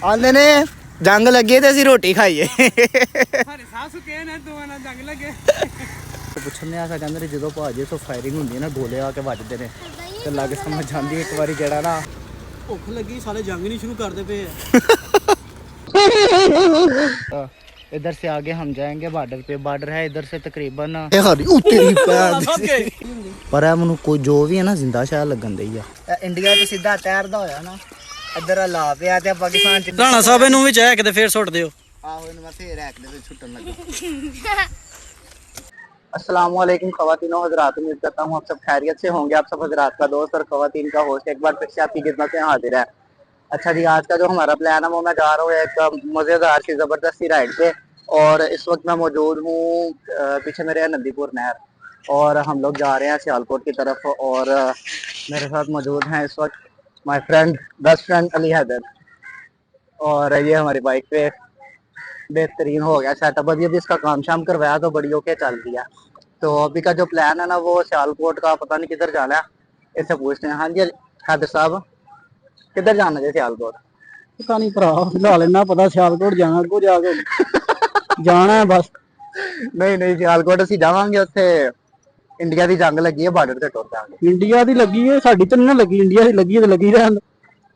ਆਂਦੇ ਨੇ ਜੰਗ ਲੱਗੇ ਤੇ ਅਸੀਂ ਰੋਟੀ ਖਾਈਏ। ਸਾਡੇ ਸਾਹ ਸੁੱਕੇ ਨੇ ਦੋਵਾਂ ਨਾਲ ਜੰਗ ਲੱਗੇ। ਪੁੱਛਣ ਆ ਕਹਿੰਦੇ ਨੇ ਜਦੋਂ ਭਾਜੇ ਤੋਂ ਫਾਇਰਿੰਗ ਹੁੰਦੀ ਹੈ ਨਾ, ਗੋਲੇ ਆ ਕੇ ਵੱਜਦੇ ਨੇ ਤੇ ਲੱਗ ਸਮਝ ਜਾਂਦੀ ਇੱਕ ਵਾਰੀ ਜਿਹੜਾ ਨਾ ਭੁੱਖ ਲੱਗੀ, ਸਾਰੇ ਜੰਗ ਨਹੀਂ ਸ਼ੁਰੂ ਕਰਦੇ ਪਏ ਆ। इधर से आगे हम जाएंगे बॉर्डर पे। बॉर्डर है इधर से तकरीबन पर है मैनू कोई जो भी है ना जिंदा शायद लगन दी है। इंडिया तो सीधा तैरदा होया ना इधर ला पिया ते पाकिस्तान च ਰਾਣਾ ਸਾਹਿਬ ਇਹਨੂੰ ਵੀ ਚਾਹ ਕਿਤੇ ਫੇਰ ਸੁੱਟ ਦਿਓ। आहो इन मैं फिर रख दे छुट्टन लगा। अस्सलाम वालेकुम ख़वातीनो हज़रात, उम्मीद करता हूँ आप सब खैरियत से होंगे। आप सब हज़रात का दोस्त और ख़वातीन का होस्ट एक बार फिर से आपकी खिदमत में हाजिर है। अच्छा जी, आज का जो हमारा प्लान है वो मैं जा रहा हूँ एक मज़ेदार सी ज़बरदस्ती राइड पे, और इस वक्त मैं मौजूद हूँ पीछे मेरे नंदीपुर नहर, और हम लोग जा रहे हैं सियालकोट की तरफ। और मेरे साथ मौजूद हैं इस वक्त my friend best friend Ali Haider, और ये हमारी बाइक पे बेहतरीन हो गया सेटअप। अभी इसका काम शाम करवाया तो बड़ी ओके चल दिया। तो अभी का जो प्लान है ना वो सियालकोट का, पता नहीं किधर जाना है, इससे पूछते हैं। हाँ जी हैदर साहब, किधर जाना है सियालकोट? ਪਤਾ ਨਹੀਂ ਭਰਾ, ਫਿਲਹਾਲ ਇੰਨਾ ਪਤਾ ਸਿਆਲਕੋਟ ਜਾਣਾ, ਅੱਗੋਂ ਜਾ ਕੇ ਜਾਣਾ ਹੈ ਬਸ। ਨਹੀਂ ਨਹੀਂ, ਸਿਆਲਕੋਟ ਅਸੀਂ ਜਾਵਾਂਗੇ, ਉੱਥੇ ਇੰਡੀਆ ਦੀ ਜੰਗ ਲੱਗੀ ਹੈ, ਬਾਰਡਰ ਤੇ ਟੁਰ ਜਾਵਾਂਗੇ। ਇੰਡੀਆ ਦੀ ਲੱਗੀ ਹੈ, ਸਾਡੀ ਤਾਂ ਨਹੀਂ ਨਾ ਲੱਗੀ। ਇੰਡੀਆ ਦੀ ਲੱਗੀ ਹੈ तो लगी रहन।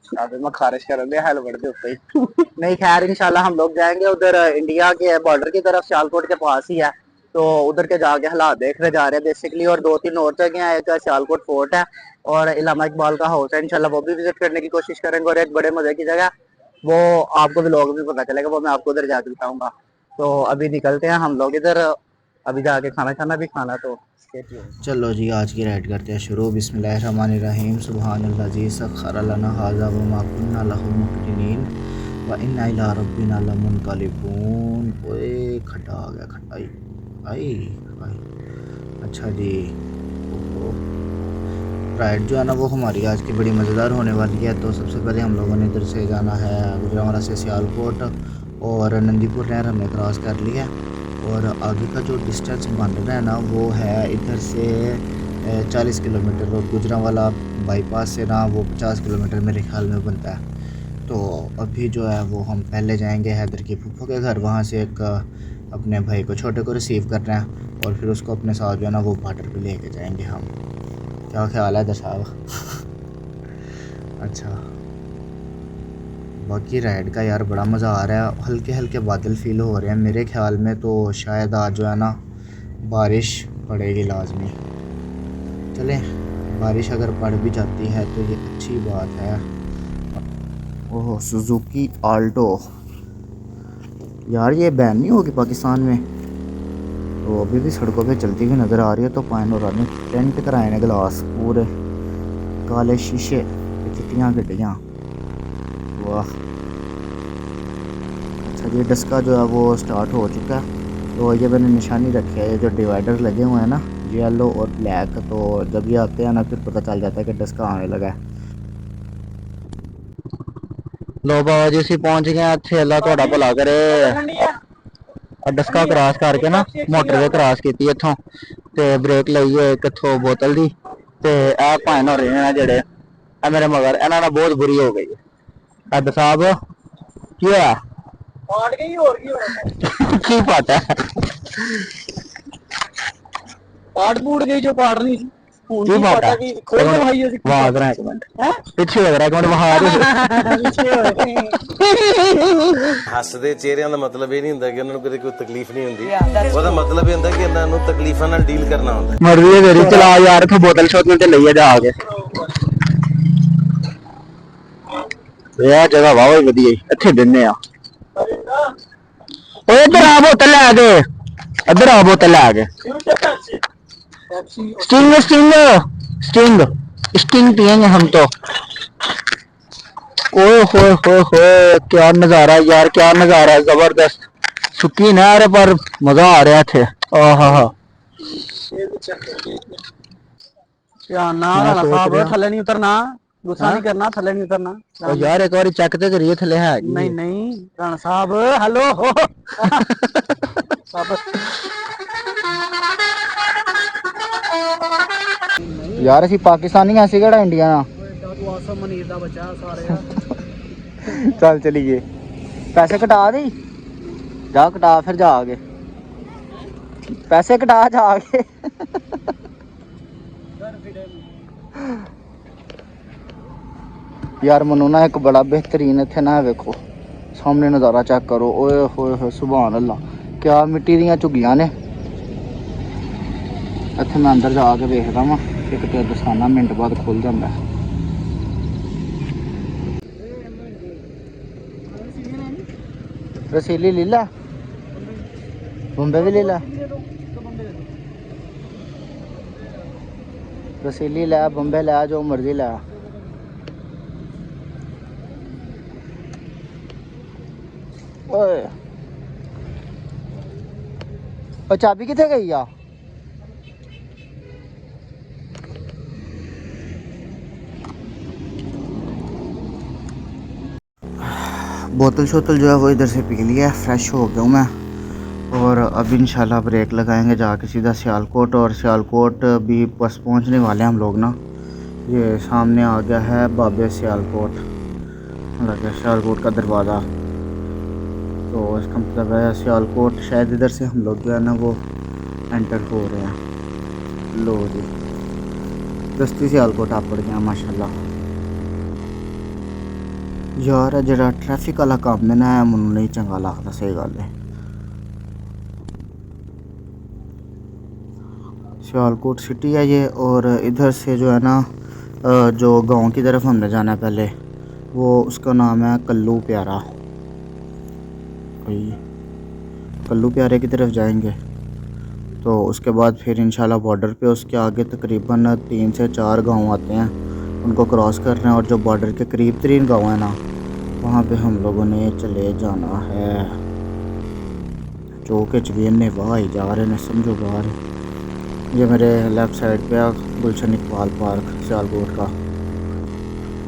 अबे मैं खारिज कर दिया हेलमेट के ऊपर ही। नहीं खैर, इंशाल्लाह हम लोग जाएंगे उधर इंडिया के बॉर्डर की तरफ, सियालकोट के पास ही है, तो उधर के जाके हालात देख रहे जा रहे हैं बेसिकली। और 2-3 और जगह हैं, एक सियालकोट फोर्ट है और इलामा इकबाल का हाउस है, इंशाल्लाह वो भी विजिट करने की कोशिश करेंगे। और एक बड़े मजे की जगह, वो आपको भी लोग भी पता चलेगा, वो मैं आपको उधर जाके बताऊंगा। तो अभी निकलते हैं हम लोग इधर, अभी जाके खाना भी खाना। तो चलो जी, आज की राइड करते हैं शुरू। बिस्मिल्लाहिर्रहमानिर्रहीम। सुब्हानल्लाज़ी सख्खर लना हाज़ा व मा कुन्ना लहु मुक़रिनीन व इन्ना इला रब्बिना लमुनक़लिबून। ओए खड्डा आ गया, खड्डाई आई। अच्छा जी, राइड जो है ना वो हमारी आज की बड़ी मज़ेदार होने वाली है। तो सबसे पहले हम लोगों ने इधर से जाना है गुजरांवाला से सियालकोट, और नंदीपुर नहर हमने क्रॉस कर लिया। और आगे का जो डिस्टेंस बन रहा है ना वो है इधर से 40 किलोमीटर, और गुजरांवाला बाईपास से ना वो 50 किलोमीटर मेरे ख्याल में बनता है। तो अभी जो है वो हम पहले जाएंगे हैदर की फूफो के घर, वहाँ से एक अपने भाई को, छोटे को रिसीव करना है, और फिर उसको अपने साथ जो है ना वो बॉर्डर पे लेके जाएंगे हम। क्या ख्याल है हैदर साहब? अच्छा, बाकी राइड का यार बड़ा मज़ा आ रहा है। हल्के हल्के बादल फील हो रहे हैं मेरे ख्याल में, तो शायद आज जो है ना बारिश पड़ेगी लाजमी। चलें, बारिश अगर पड़ भी जाती है तो ये अच्छी बात है। ओह, सुजुकी आल्टो यार, ये बैन नहीं होगी पाकिस्तान में? तो अभी भी सड़कों पे चलती हुई नज़र आ रही है। तो पाइन और टेंट कराए ने, गिलास पूरे काले शीशे, चिट्टियाँ गड्डियाँ, वाह। अच्छा, ये डस्का जो है वो स्टार्ट हो चुका है। तो ये मैंने निशानी रखी है, ये जो डिवाइडर लगे हुए हैं ना, येलो और ब्लैक, तो जब ये आते हैं ना फिर पता चल जाता है कि डस्का आने लगा है। लो बाबा जी, असीं पहुंच गए इत्थे, अल्लाह तुहाडा भला करे। डस्का क्रॉस करके ना मोटरवे क्रॉस की इत्थों, ते ब्रेक लईए एक इत्थों बोतल दी, ते ए भाई हो रहे हैं जेड़े मेरे मगर, इन्हां नाल बहुत बुरी हो गई। हैदर साहब की होया? पाट गई और की पता है, पाट फूट गई जो पाट नहीं थी। की पता की खोल के भाई ਅਸੀਂ ਆਵਾਜ਼ ਰहा एक मिनट है ਪਿੱਛੇ ਹੋ ਰਿਹਾ, ਇੱਕ ਮਿੰਟ ਵਹਾ ਦੇ ਪਿੱਛੇ ਹੋ ਰਹੇ। ਹੱਸਦੇ ਚਿਹਰਿਆਂ ਦਾ ਮਤਲਬ ਇਹ ਨਹੀਂ ਹੁੰਦਾ ਕਿ ਉਹਨਾਂ ਨੂੰ ਕਦੇ ਕੋਈ ਤਕਲੀਫ ਨਹੀਂ ਹੁੰਦੀ, ਉਹਦਾ ਮਤਲਬ ਇਹ ਹੁੰਦਾ ਕਿ ਇਹਨਾਂ ਨੂੰ ਤਕਲੀਫਾਂ ਨਾਲ ਡੀਲ ਕਰਨਾ ਹੁੰਦਾ। ਮਰਜ਼ੀ ਹੈ ਤੇਰੀ, ਚਲਾ ਯਾਰ, ਇੱਥੇ ਬੋਤਲ ਛੋਟੀਆਂ ਤੇ ਲਈਏ ਜਾ ਕੇ। ਇਹ ਜਗ੍ਹਾ ਵਾਹ ਵਧੀਆ, ਇੱਥੇ ਦਿੰਨੇ ਆ। ਓਏ ਇੱਧਰ ਆ, ਬੋਤਲ ਲੈ ਕੇ ਇੱਧਰ ਆ, ਬੋਤਲ ਲੈ ਕੇ। स्टिंग स्टिंग स्टिंग स्टिंग पियेंगे हम तो। ओए होए होए होए, क्या नजारा यार, क्या नजारा, जबरदस्त। सुकी नहर पर मजा आ रहा थे। थले नहीं उतरना, गुस्सा नहीं करना, थले नहीं उतरना। यार एक बार चेक तो करिए थले है। नहीं नहीं राणा साहब, हेलो यार असी पाकिस्तानी ऐसे केड़ा इंडिया ना। मनीर दा बच्चा सारे चल चलिए। पैसे कटा दी जा कटा फिर जा आगे पैसे कटा जा आगे यार मनु ना एक बड़ा बेहतरीन इत्थे ना वेखो सामने नज़ारा चेक करो ओए होए सुभान अल्लाह क्या मिट्टी दियां झुग्गियां ने इत्थे मैं अंदर जाके वेखदा वां एक ते दसाना मिनट बाद खुल जांदा है रसीली ले ला बम्बे भी ले ला रसीली लै बम्बे लै जो मर्जी लै ओए और चाबी किथे गई आ बोतल शोतल जो है वो इधर से पी लिया फ्रेश हो गया हूँ मैं और अब इंशाल्लाह ब्रेक लगाएंगे जाके सीधा सियालकोट और सियालकोट भी बस पहुँचने वाले हैं हम लोग ना ये सामने आ गया है बाबे सियालकोट लगे सियालकोट का दरवाज़ा तो इसका मतलब है सियालकोट शायद इधर से हम लोग जो है ना वो एंटर हो रहे हैं लो जी दस्ती सियालकोट आप पड़ गया माशाल्लाह यार जरा ट्रैफिक वाला काम है ना मैनू नहीं चंगा लगता सही गल है सियालकोट सिटी है ये और इधर से जो है ना जो गांव की तरफ हमने जाना है पहले वो उसका नाम है कल्लू प्यारा कल्लू प्यारे की तरफ जाएंगे तो उसके बाद फिर इंशाल्लाह बॉर्डर पे उसके आगे तकरीबन 3 से 4 गांव आते हैं उनको क्रॉस करना है और जो बॉर्डर के करीब तरीन गाँव है ना वहाँ पे हम लोगों ने चले जाना है चौके चवीने वाह ही जा रहे हैं समझो बाहर ये मेरे लेफ़्ट साइड पे गुलशन इकबाल पार्क सियालकोट का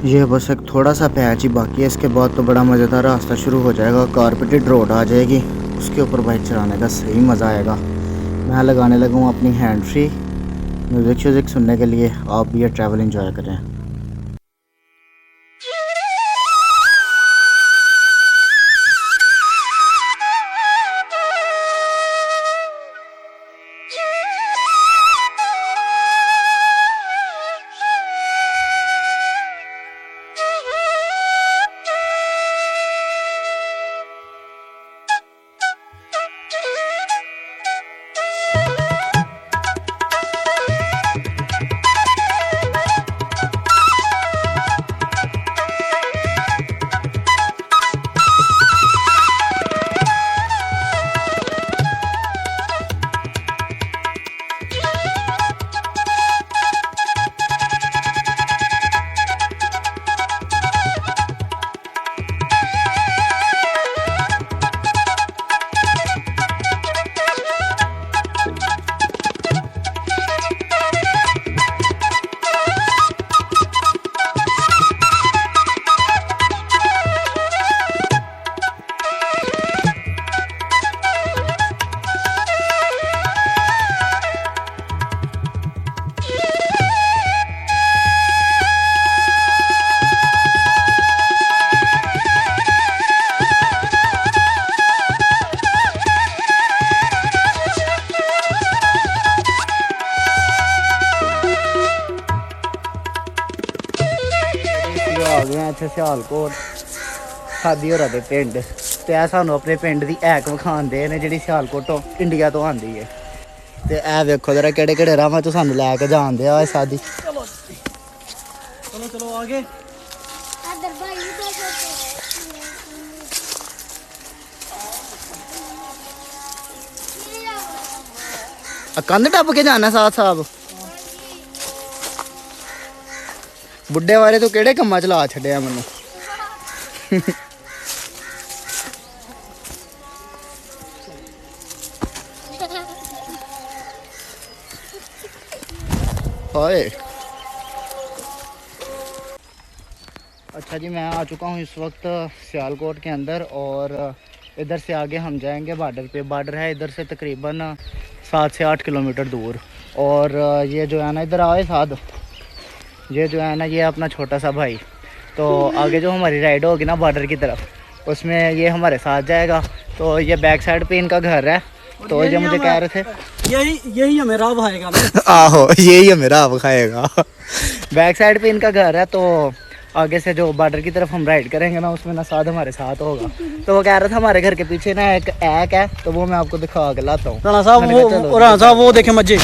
ये बस एक थोड़ा सा पैच ही बाकी है इसके बाद तो बड़ा मज़ेदार रास्ता शुरू हो जाएगा कारपेटेड रोड आ जाएगी उसके ऊपर बाइक चलाने का सही मज़ा आएगा मैं लगाने लगा हूँ अपनी हैंड फ्री म्यूज़िक श्यूज़िक सुनने के लिए आप भी ये ट्रैवल एंजॉय करें आ गए हैं इत्थे सियालकोट सादी होरा दे पिंड ते ए सानू अपने पिंड दी ऐक विखांदे ने जेह्ड़ी सियालकोट तो इंडिया तो आंदी है ते ए वेखो जरा केड़े केड़े राहां चों सानू लैके जांदे आ सादी चलो चलो आगे कंध टप के जाना साथ साहब बुढ़े बारे तो केड़े कम्मा चला छड्डिया मैनू हाय अच्छा जी मैं आ चुका हूँ इस वक्त सियालकोट के अंदर और इधर से आगे हम जाएंगे बॉर्डर पे बॉर्डर है इधर से तकरीबन 7 से 8 किलोमीटर दूर और ये जो है ना इधर आए साथ ये जो है ना ये अपना छोटा सा भाई तो आगे जो हमारी राइड होगी ना बॉर्डर की तरफ उसमें ये हमारे साथ जाएगा। तो ये बैक साइड पे इनका घर है। तो ये मुझे कह रहे थे यही हमें राह भाएगा आहो यही मेरा अब खाएगा। बैक साइड पे इनका घर है। तो आगे से जो बॉर्डर की तरफ हम राइड करेंगे ना, उसमें ना साथ हमारे साथ होगा। तो वो कह रहा था हमारे घर के पीछे ना एक ऐक है, तो वो मैं आपको दिखा के लाता हूँ। राणा साहब वो देखे मजे।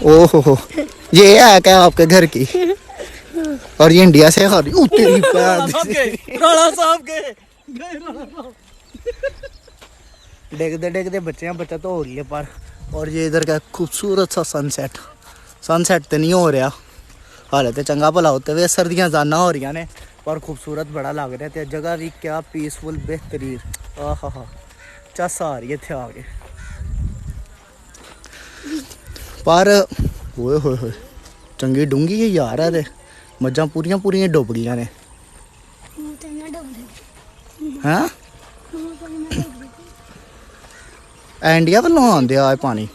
ओहो ये ऐक है आपके घर की, और ये इंडिया से खा रही तेरी राणा साहब के देखते बच्चे हैं, बच्चा तो हो रही है पर। और ये इधर का खूबसूरत सा सनसेट तो नहीं हो रहा हाले, तो चंगा भला होते हुए सर्दियाँ जाना हो रही ने, पर खूबसूरत बड़ा लग रहा है। जगह भी क्या पीसफुल बेहतरीन, आहा हा चस आ रही है इतने आगे। पर होए होए होए चंगी डूंगी है यार है, मज्जां पूरियां डुब गई ने। हाँ इंडिया वालों आंदे आ पानी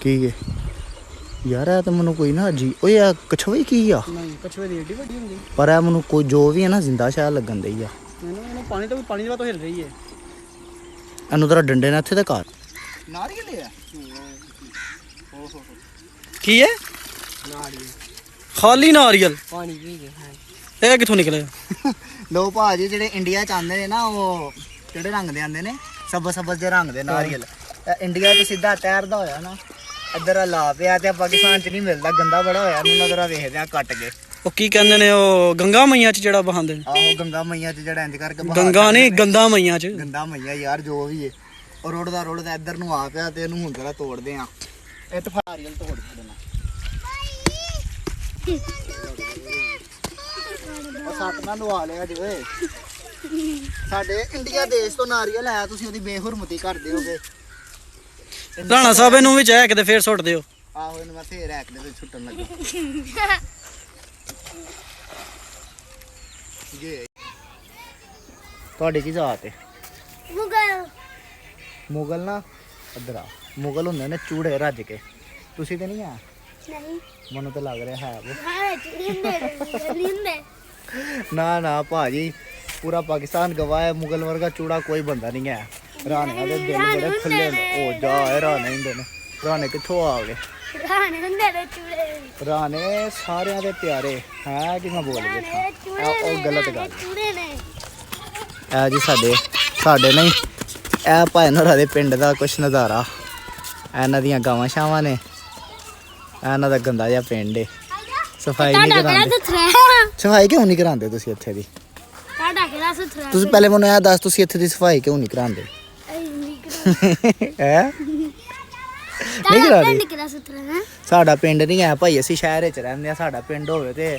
की है यार, है तो मैनू कोई ना जी ओए आ कछुए की आ नहीं कछुए दी एडी बड़ी होंगी, पर है मैनू कोई जो भी है ना जिंदा शायद लगन दई आ। मैंने पानी की बात तो हिल रही है। एनू तेरा डंडे ने इत्थे ते कर नारियल है की है खाली नारियल पानी पी ਇਹ ਕਿੱਥੋਂ ਨਿਕਲੇ? लो भाजी जेडे इंडिया च आंदे ने ना, वो केड़े रंग दे आंदे ने, सबज जे रंग दे नारियल। इंडिया च सीधा तैरदा होया ना इधर ला पिया, ते पाकिस्तान च नहीं मिलदा, गंदा बड़ा होया। नूं नजरा वेखदे आ कट के। ਉਹ ਕੀ ਕਹਿੰਦੇ ਨੇ ਉਹ ਗੰਗਾ ਮਈਆਂ ਚ ਜਿਹੜਾ ਬਹਾਉਂਦੇ ਨੇ? आहो गंगा मैया च जेड़ा इंज करके बहा ਗੰਗਾ ਨਹੀਂ ਗੰਦਾ ਮਈਆਂ ਚ। गंदा मैया यार जो भी है। और रोड़दा इधर नूं आ पिया, ते इहनूं हुण जरा तोड़दे आ। ਇਹ ਤਾਂ ਨਾਰੀਅਲ ਤੋੜ ਦੇਣਾ। ਉਹ ਸੱਟ ਨਾ ਲਵਾ ਲਿਆ ਜੀ ਓਏ। ਸਾਡੇ ਇੰਡੀਆ ਦੇਸ਼ ਤੋਂ ਨਾਰੀਅਲ ਆਇਆ, ਤੁਸੀਂ ਉਹਦੀ ਬੇਹੁਰਮਤੀ ਕਰਦੇ ਹੋਗੇ। ਰਾਣਾ ਸਾਹਿਬ ਇਹਨੂੰ ਵੀ ਚਾਹ ਕਿਤੇ ਫੇਰ ਸੁੱਟ ਦਿਓ। ਆਹੋ ਇਹਨੂੰ ਮੈਂ ਫੇਰ ਐਕ ਦੇ ਛੁੱਟਣ ਲੱਗਾ। ਇਹ ਤੁਹਾਡੀ ਕੀ ਜ਼ਾਤ ਹੈ? ਮੁਗਲ ਨਾ ਇੱਧਰ ਆ। ਮੁਗਲ ਹੁੰਦੇ ਨੇ ਚੂੜੇ ਰੱਜ ਕੇ, ਤੁਸੀਂ ਤੇ ਨਹੀਂ ਆ? नहीं ਮੈਨੂੰ ਤਾਂ ਲੱਗ ਰਿਹਾ ਹੈ ਉਹ। हाँ चुड़िंदे ना ना भाजी पूरा पाकिस्तान गवाह है, मुगल वर्गा चूड़ा कोई बंदा नहीं है। राणे दे दिल बड़े खुले ने। ओ जा राणे हुंदे ने। राणे कित्थों आ गए? राणे सारियां दे प्यारे है कि मैं बोल गया ओ गलत गल है जी। साडे नहीं ए भाई नोरा दे पिंड दा कुछ नज़ारा। ਇਹਨਾਂ ਦੀਆਂ ਗਾਵਾਂ ਸ਼ਾਵਾਂ ਨੇ, ਇਹਨਾਂ ਦਾ ਗੰਦਾ ਜਿਹਾ ਪਿੰਡ ਏ। ਸਫਾਈ ਨਹੀਂ ਕਰਾਉਂਦੇ। ਸਫਾਈ ਕਿਉਂ ਨਹੀਂ ਕਰਾਉਂਦੇ ਤੁਸੀਂ ਇੱਥੇ ਦੀ? ਤੁਸੀਂ ਪਹਿਲੇ ਮੈਨੂੰ ਇਹ ਦੱਸ, ਤੁਸੀਂ ਇੱਥੇ ਦੀ ਸਫਾਈ ਕਿਉਂ ਨਹੀਂ ਕਰਾਉਂਦੇ? ਹੈ ਨਹੀਂ ਕਰਾਉਂਦੇ? ਸਾਡਾ ਪਿੰਡ ਨਹੀਂ ਹੈ ਭਾਈ, ਅਸੀਂ ਸ਼ਹਿਰ ਵਿੱਚ ਰਹਿੰਦੇ ਆ। ਸਾਡਾ ਪਿੰਡ ਹੋਵੇ ਤੇ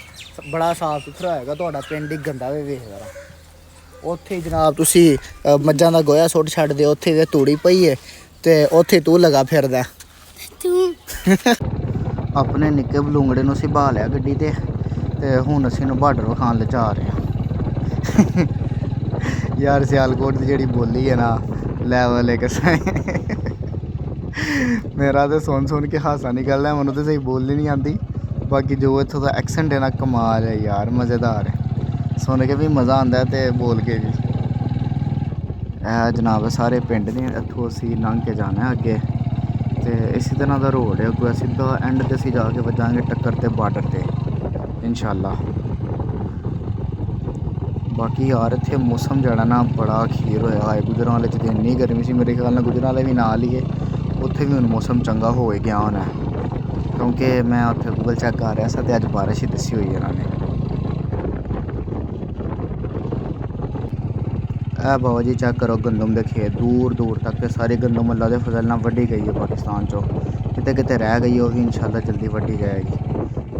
ਬੜਾ ਸਾਫ ਸੁਥਰਾ ਹੋਏਗਾ, ਤੁਹਾਡਾ ਪਿੰਡ ਹੀ ਗੰਦਾ ਵੇ। ਵੇਖ ਜ਼ਰਾ ਉੱਥੇ ਜਨਾਬ ਤੁਸੀਂ ਮੱਝਾਂ ਦਾ ਗੋਹਾ ਸੁੱਟ ਛੱਡਦੇ, ਉੱਥੇ ਵੀ ਤੂੜੀ ਪਈ ਏ ਤੇ ਉੱਥੇ ਤੂੰ ਲਗਾ ਫਿਰਦਾ। ਆਪਣੇ ਨਿੱਕੇ ਬਲੂੰਗੜੇ ਨੂੰ ਸੰਭਾ ਲਿਆ ਗੱਡੀ ਤੇ ਹੁਣ ਅਸੀਂ ਨੂੰ ਬਾਰਡਰ ਵਿਖਾਣ ਲਿਜਾ ਰਹੇ ਹਾਂ। ਯਾਰ ਸਿਆਲਕੋਟ ਦੀ ਜਿਹੜੀ ਬੋਲੀ ਹੈ ਨਾ, ਲੈਵਲ ਇੱਕ ਮੇਰਾ ਤਾਂ ਸੁਣ ਕੇ ਹਾਸਾ ਨਿਕਲਦਾ। ਮੈਨੂੰ ਤਾਂ ਸਹੀ ਬੋਲਣੀ ਨਹੀਂ ਆਉਂਦੀ, ਬਾਕੀ ਜੋ ਇੱਥੋਂ ਦਾ ਐਕਸੈਂਟ ਹੈ ਨਾ, ਕਮਾਲ ਹੈ ਯਾਰ, ਮਜ਼ੇਦਾਰ ਹੈ। ਸੁਣ ਕੇ ਵੀ ਮਜ਼ਾ ਆਉਂਦਾ ਤੇ ਬੋਲ ਕੇ ਵੀ। ਇਹ ਜਨਾਬ ਸਾਰੇ ਪਿੰਡ ਨੇ, ਇੱਥੋਂ ਅਸੀਂ ਲੰਘ ਕੇ ਜਾਣਾ ਅੱਗੇ ਤੇ ਇਸੇ ਤਰ੍ਹਾਂ ਦਾ ਰੋਡ ਹੈ ਕੋਈ। ਸਿੱਧਾ ਐਂਡ ਤੇ ਅਸੀਂ ਜਾ ਕੇ ਵੱਜਾਂਗੇ ਟੱਕਰ ਤੇ ਬਾਰਡਰ ਤੇ ਇਨਸ਼ਾਅੱਲਾ। ਬਾਕੀ ਯਾਰ ਇੱਥੇ ਮੌਸਮ ਜਿਹੜਾ ਨਾ ਬੜਾ ਖੀਰ ਹੋਇਆ ਹੈ। ਗੁਜਰਾਂਵਾਲੇ 'ਚ ਤਾਂ ਇੰਨੀ ਗਰਮੀ ਸੀ, ਮੇਰੇ ਖਿਆਲ ਨਾਲ ਗੁਜਰਾਂਵਾਲੇ ਵੀ ਨਾਲ ਹੀ ਹੈ, ਉੱਥੇ ਵੀ ਹੁਣ ਮੌਸਮ ਚੰਗਾ ਹੋ ਗਿਆ ਹੋਣਾ, ਕਿਉਂਕਿ ਮੈਂ ਉੱਥੇ ਗੂਗਲ ਚੈੱਕ ਕਰ ਰਿਹਾ ਸੀ ਤੇ ਅੱਜ ਬਾਰਿਸ਼ ਹੀ ਦੱਸੀ ਹੋਈ ਇਹਨਾਂ ਨੇ। ਇਹ ਬਾਬਾ ਜੀ ਚੈੱਕ ਕਰੋ ਗੰਦਮ ਦੇ ਖੇਤ, ਦੂਰ ਦੂਰ ਤੱਕ ਤੇ ਸਾਰੀ ਗੰਦਮ ਅੱਲਾ ਦੇ ਫਜ਼ਲ ਨਾਲ ਵੱਢੀ ਗਈ ਹੈ ਪਾਕਿਸਤਾਨ 'ਚੋਂ। ਕਿਤੇ ਕਿਤੇ ਰਹਿ ਗਈ, ਉਹ ਵੀ ਇਨਸ਼ਾਅੱਲਾ ਜਲਦੀ ਵੱਢੀ ਜਾਏਗੀ।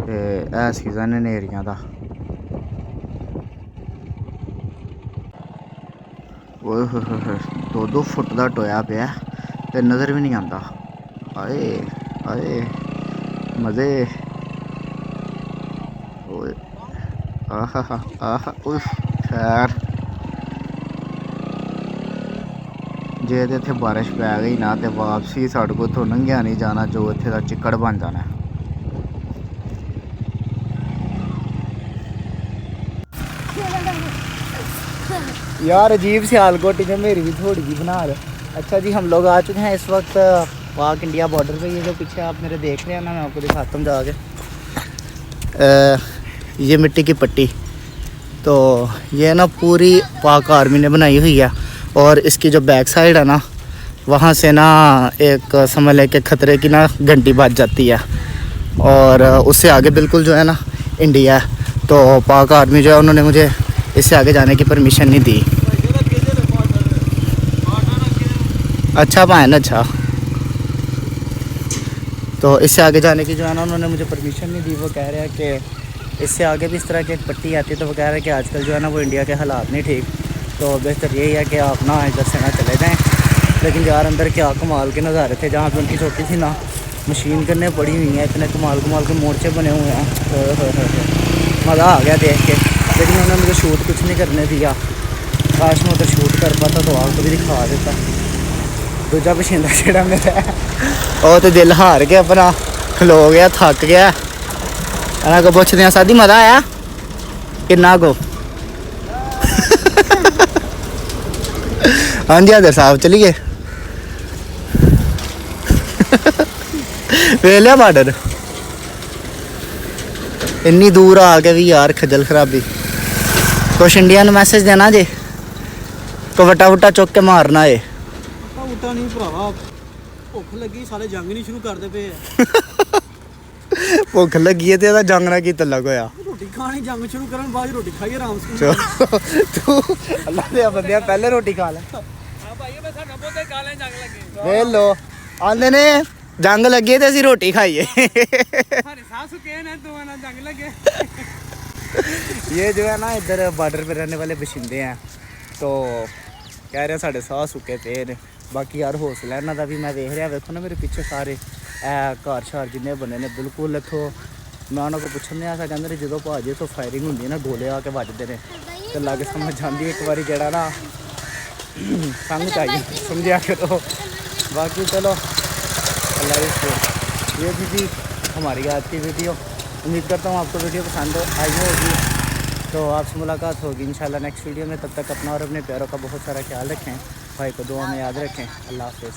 ਤੇ ਇਹ ਸੀਜ਼ਨ ਨੇ ਨੇਰੀਆਂ ਦਾ। ਓਏ ਹੋਏ ਹੋਏ 2-2 ਫੁੱਟ ਦਾ ਟੋਇਆ ਪਿਆ ਤੇ ਨਜ਼ਰ ਵੀ ਨਹੀਂ ਆਉਂਦਾ। ਆਏ ਆਏ ਮਜ਼ੇ। ਓਏ ਆਹਾ ਆਹਾ ਉਫ ਖੈਰ। ਜੇ ਤੇ ਇੱਥੇ ਬਾਰਿਸ਼ ਪੈ ਗਈ ਨਾ ਤੇ ਵਾਪਸੀ ਸਾਡੇ ਕੋਲ ਇੱਥੋਂ ਲੰਘਿਆ ਨਹੀਂ ਜਾਣਾ, ਜੋ ਇੱਥੇ ਦਾ ਚਿੱਕੜ ਬਣ ਜਾਣਾ। यार अजीब सियालकोट में मेरी भी थोड़ी सी बना रहे। अच्छा जी, हम लोग आ चुके हैं इस वक्त पाक इंडिया बॉर्डर पे। ये जो पीछे आप मेरे देख रहे हैं ना, मैं आपको दिखाता हूँ जाके। ये मिट्टी की पट्टी, तो ये ना पूरी पाक आर्मी ने बनाई हुई है। और इसकी जो बैक साइड है ना, वहाँ से ना एक समझ लें कि खतरे की ना घंटी बज जाती है। और उससे आगे बिल्कुल जो है ना इंडिया है। तो पाक आर्मी जो है उन्होंने मुझे इससे आगे जाने की परमिशन नहीं दी। अच्छा भाई, अच्छा। तो इससे आगे जाने की जो है ना उन्होंने मुझे परमिशन नहीं दी। वो कह रहे हैं कि इससे आगे भी इस तरह की एक पट्टी आती है। तो वो कह रहे हैं कि आजकल जो है ना वो इंडिया के हालात नहीं ठीक, तो बेहतर यही है कि आप ना इधर से ना चले जाएँ। लेकिन यार अंदर क्या कमाल के नज़ारे थे। जहाँ पे उनकी छोटी सी ना मशीन करने पड़ी हुई हैं, इतने कमाल के मोर्चे बने हुए हैं। मज़ा आ गया देख के। लेकिन उन्होंने मुझे शूट कुछ नहीं करने दिया। काश मैं उधर शूट कर पाता तो आपको भी दिखा देता। दूजा पसीना जेड़ा मेरा वो तो दिल हार के अपना खलो गया, थक गया। इन्होंने को पूछते हैं सादी मज़ा आया किन्ना को। हाँ जी आदर साहब चलिए। वे लिया बार्डर इन्नी दूर आ के भी यार खजल खराबी। कुछ इंडिया ਨੂੰ मैसेज देना जे को वटा वटा चुक के मारना है। ਉਟਾ ਨਹੀਂ ਭਰਾਵਾ, ਭੁੱਖ ਲੱਗੀ, ਸਾਰੇ ਜੰਗ ਨਹੀਂ ਸ਼ੁਰੂ ਕਰਦੇ ਪਏ ਆ। ਭੁੱਖ ਲੱਗੀ ਹੈ ਤੇ ਇਹਦਾ ਜੰਗ ਨਾਲ ਕੀ ਤਲਕ ਹੋਇਆ। ਰੋਟੀ ਖਾਣੀ, ਜੰਗ ਸ਼ੁਰੂ ਕਰਨ ਬਾਅਦ ਰੋਟੀ ਖਾਈਏ ਆਰਾਮ ਸੇ। ਤੂੰ ਅੱਲਾ ਦੇ ਬੰਦਿਆ ਪਹਿਲੇ ਰੋਟੀ ਖਾ ਲੈ। ਹਾਂ ਭਾਈ, ਮੈਂ ਸਾਡਾ ਬੋਤੇ ਕਾਲੇ ਜੰਗ ਲੱਗੇ। ਵੇਖ ਲੋ ਆਂਦੇ ਨੇ जंग लगे तो असी रोटी खाइए। ये जो है ना इधर बॉर्डर पे रहने वाले बशिंदे हैं, तो कह रहे हैं साढ़े साह सुके पे ने। बाकी यार हौसला इन्हों का भी मैं देख रहा, वेखो ना मेरे पीछे सारे घर शार जिन्हें बने ने बिल्कुल इतों। मैं उन्होंने को पूछने आया, कहते जो भाजी तो फायरिंग होंगी ना, गोले आके बजते हैं तो लग समझ आती एक बार जरा ना समझ आई समझा करो। बाकी चलो ये थी हमारी आज की वीडियो। उम्मीद करता हूँ आपको वीडियो पसंद आई होगी। तो आपसे मुलाकात होगी इंशाल्लाह नेक्स्ट वीडियो में। तब तक अपना और अपने प्यारों का बहुत सारा ख्याल रखें। भाई को दुआ में याद रखें। अल्लाह हाफ़िज़।